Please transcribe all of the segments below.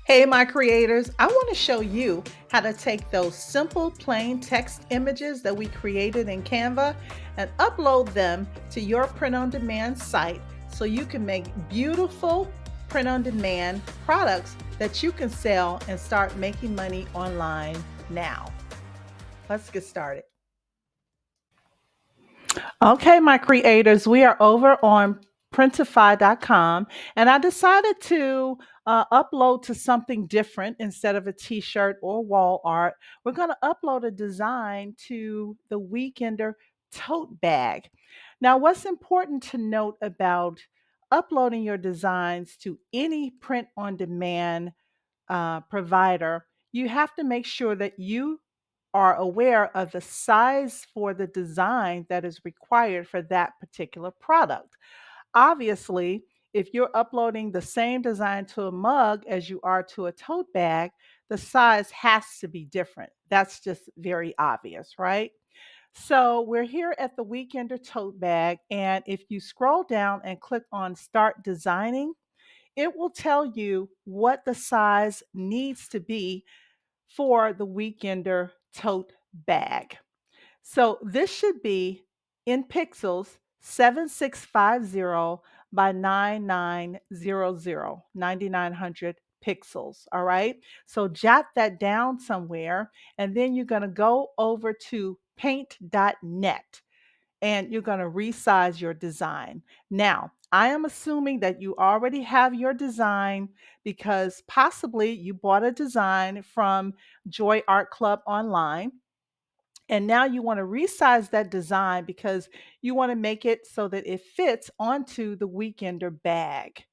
Hey, my creators, I want to show you how to take those simple plain text images that we created in Canva and upload them to your print on demand site so you can make beautiful print on demand products that you can sell and start making money online now. Let's get started. Okay, my creators, we are over on printify.com, and I decided to upload to something different instead of a t shirt or wall art. We're going to upload a design to the Weekender tote bag. Now, what's important to note about uploading your designs to any print on demand provider, you have to make sure that you are aware of the size for the design that is required for that particular product. Obviously, if you're uploading the same design to a mug as you are to a tote bag, the size has to be different. That's just very obvious, right? So we're here at the Weekender tote bag, and if you scroll down and click on Start Designing, it will tell you what the size needs to be for the Weekender tote bag. So this should be in pixels 7650 by 9900, 9900 pixels. All right. So jot that down somewhere. And then you're going to go over to paint.net and you're going to resize your design. Now, I am assuming that you already have your design because possibly you bought a design from Joy Art Club online. And now you want to resize that design because you want to make it so that it fits onto the Weekender bag.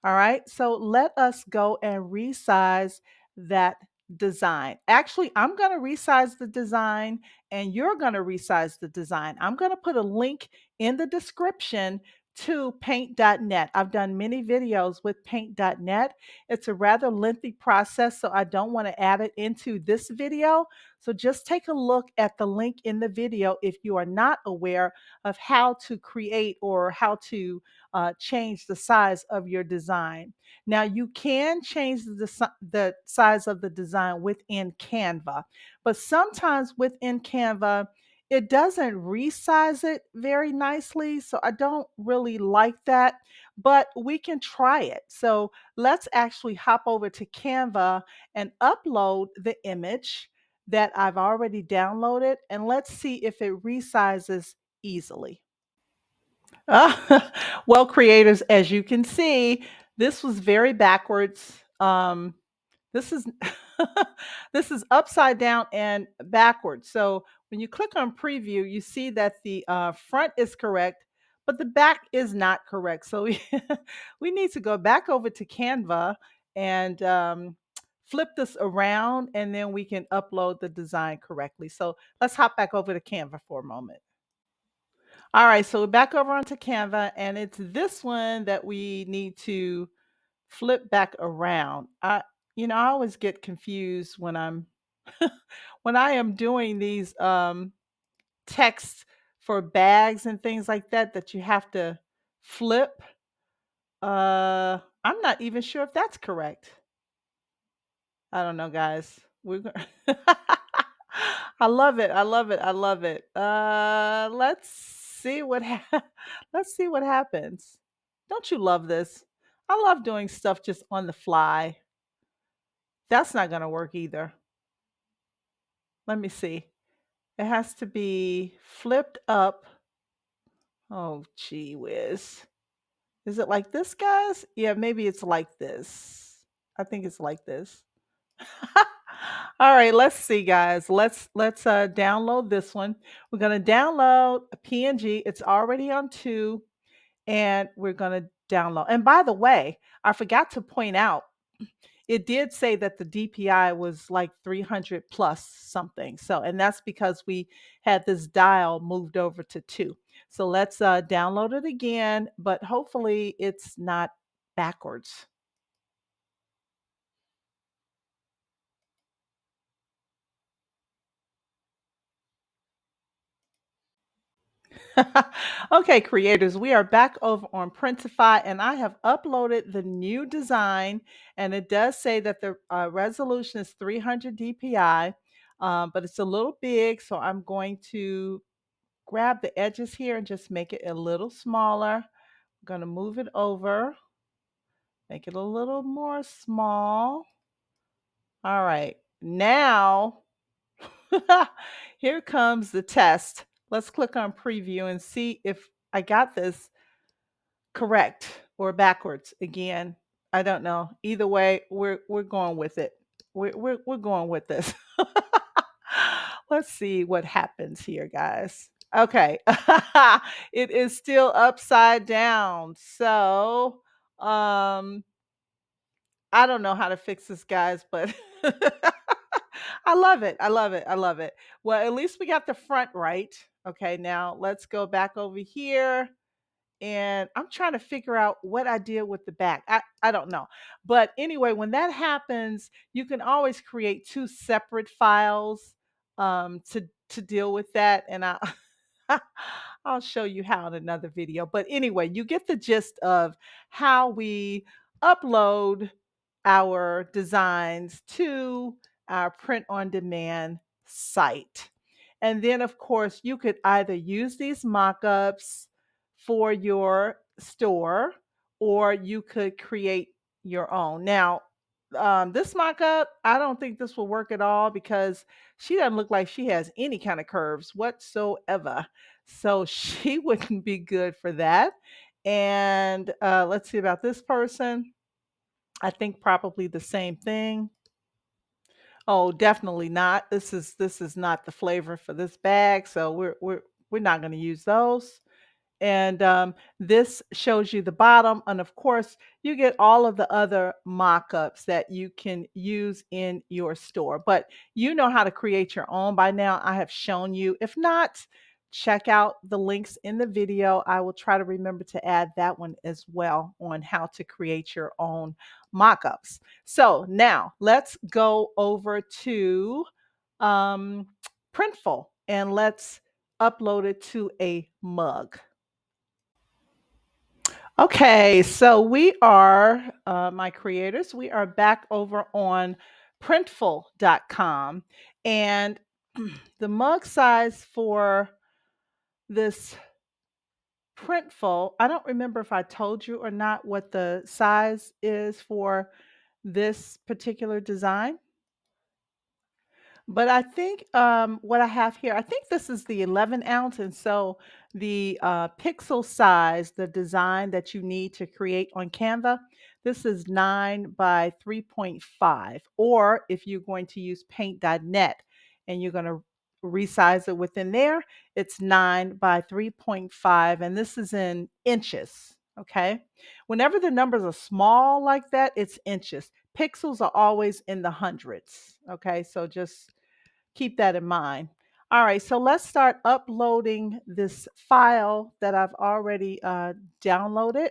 All right. So let us go and resize that design. Actually, I'm going to resize the design and you're going to resize the design. I'm going to put a link in the description to paint.net. I've done many videos with paint.net. It's a rather lengthy process, so I don't want to add it into this video. So just take a look at the link in the video if you are not aware of how to create or how to change the size of your design. Now, you can change the size of the design within Canva, but sometimes within Canva, it doesn't resize it very nicely. So I don't really like that, but we can try it. So let's actually hop over to Canva and upload the image that I've already downloaded, and let's see if it resizes easily. Well, creators, as you can see, this was very backwards. This is this is upside down and backwards. So when you click on preview, you see that the front is correct, but the back is not correct. So we need to go back over to Canva and flip this around, and then we can upload the design correctly. So let's hop back over to Canva for a moment. All right, so we're back over onto Canva, and it's this one that we need to flip back around. I always get confused when I'm when I am doing these texts for bags and things like that that you have to flip. I'm not even sure if that's correct. I don't know, guys. We're going I love it. I love it. I love it. Let's see let's see what happens. Don't you love this? I love doing stuff just on the fly. That's not going to work either. Let me see. It has to be flipped up. Oh, gee whiz. Is it like this, guys? Yeah, maybe it's like this. I think it's like this. All right, let's see, guys. Let's download this one. We're gonna download a PNG. It's already on two, and we're gonna download. And by the way, I forgot to point out it did say that the DPI was like 300 plus something. So, and that's because we had this dial moved over to two. So let's download it again, but hopefully it's not backwards. Okay, creators, we are back over on Printify, and I have uploaded the new design. And it does say that the resolution is 300 dpi, but it's a little big. So I'm going to grab the edges here and just make it a little smaller. I'm going to move it over, make it a little more small. All right, now here comes the test. Let's click on preview and see if I got this correct or backwards again. I don't know. Either way, we're going with it. We're going with this. Let's see what happens here, guys. Okay. It is still upside down. So, I don't know how to fix this, guys, but I love it. I love it. I love it. Well, at least we got the front right. Okay, now let's go back over here, and I'm trying to figure out what I did with the back. I don't know. But anyway, when that happens, you can always create two separate files to deal with that. And I'll show you how in another video. But anyway, you get the gist of how we upload our designs to our print on demand site. And then, of course, you could either use these mock-ups for your store, or you could create your own. Now, this mock-up, I don't think this will work at all because she doesn't look like she has any kind of curves whatsoever. So she wouldn't be good for that. And let's see about this person. I think probably the same thing. Oh, definitely not. This is not the flavor for this bag, so we're not going to use those. And this shows you the bottom, and of course you get all of the other mock-ups that you can use in your store. But you know how to create your own by now. I have shown you. If not, check out the links in the video. I will try to remember to add that one as well on how to create your own mock-ups. So now let's go over to um, Printful, and let's upload it to a mug. Okay, so we are, my creators, we are back over on printful.com. And the mug size for this Printful, I don't remember if I told you or not what the size is for this particular design. But I think what I have here, I think this is the 11 ounce. And so the pixel size, the design that you need to create on Canva, this is 9 by 3.5. Or if you're going to use paint.net and you're going to resize it within there, it's 9 by 3.5. And this is in inches. Okay. Whenever the numbers are small like that, it's inches. Pixels are always in the hundreds. Okay. So just keep that in mind. All right, so let's start uploading this file that I've already downloaded.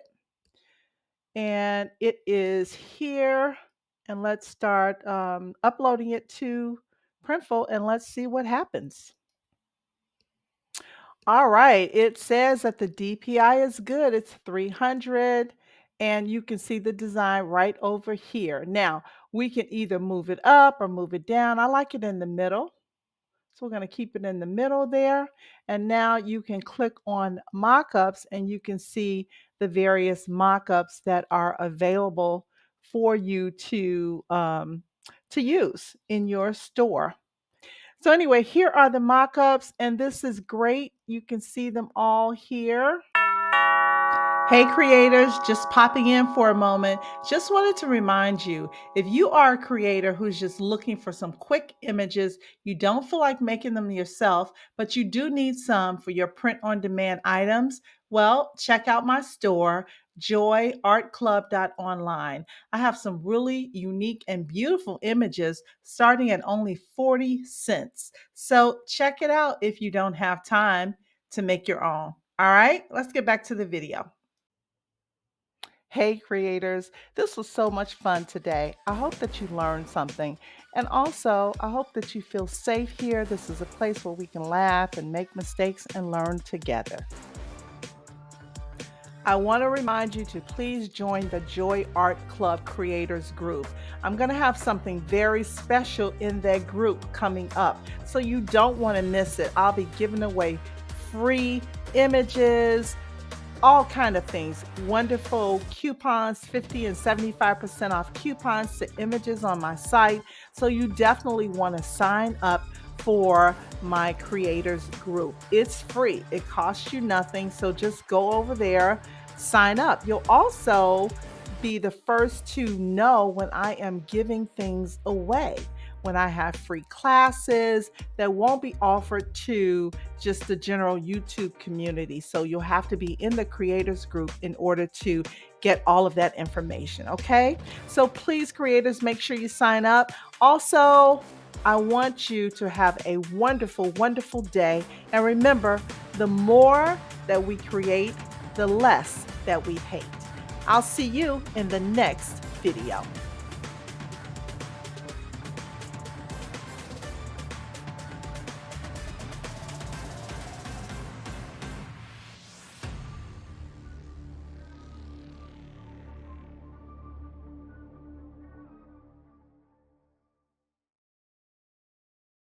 And it is here. And let's start uploading it to Printful, and let's see what happens. All right, it says that the DPI is good. It's 300, and you can see the design right over here. Now, we can either move it up or move it down. I like it in the middle. So we're going to keep it in the middle there. And now you can click on mockups, and you can see the various mockups that are available for you to use in your store. So anyway, here are the mockups, and this is great. You can see them all here. Hey creators, just popping in for a moment. Just wanted to remind you, if you are a creator who's just looking for some quick images, you don't feel like making them yourself, but you do need some for your print on demand items, well, check out my store, joyartclub.online. I have some really unique and beautiful images starting at only 40 cents. So check it out if you don't have time to make your own. All right, let's get back to the video. Hey, creators, this was so much fun today. I hope that you learned something. And also, I hope that you feel safe here. This is a place where we can laugh and make mistakes and learn together. I want to remind you to please join the Joy Art Club Creators Group. I'm going to have something very special in that group coming up, so you don't want to miss it. I'll be giving away free images, all kind of things, wonderful coupons, 50 and 75% off coupons to images on my site. So you definitely want to sign up for my creators group. It's free, it costs you nothing, so just go over there, sign up. You'll also be the first to know when I am giving things away, when I have free classes that won't be offered to just the general YouTube community. So you'll have to be in the creators group in order to get all of that information. Okay. So please, creators, make sure you sign up. Also, I want you to have a wonderful, wonderful day. And remember, the more that we create, the less that we hate. I'll see you in the next video.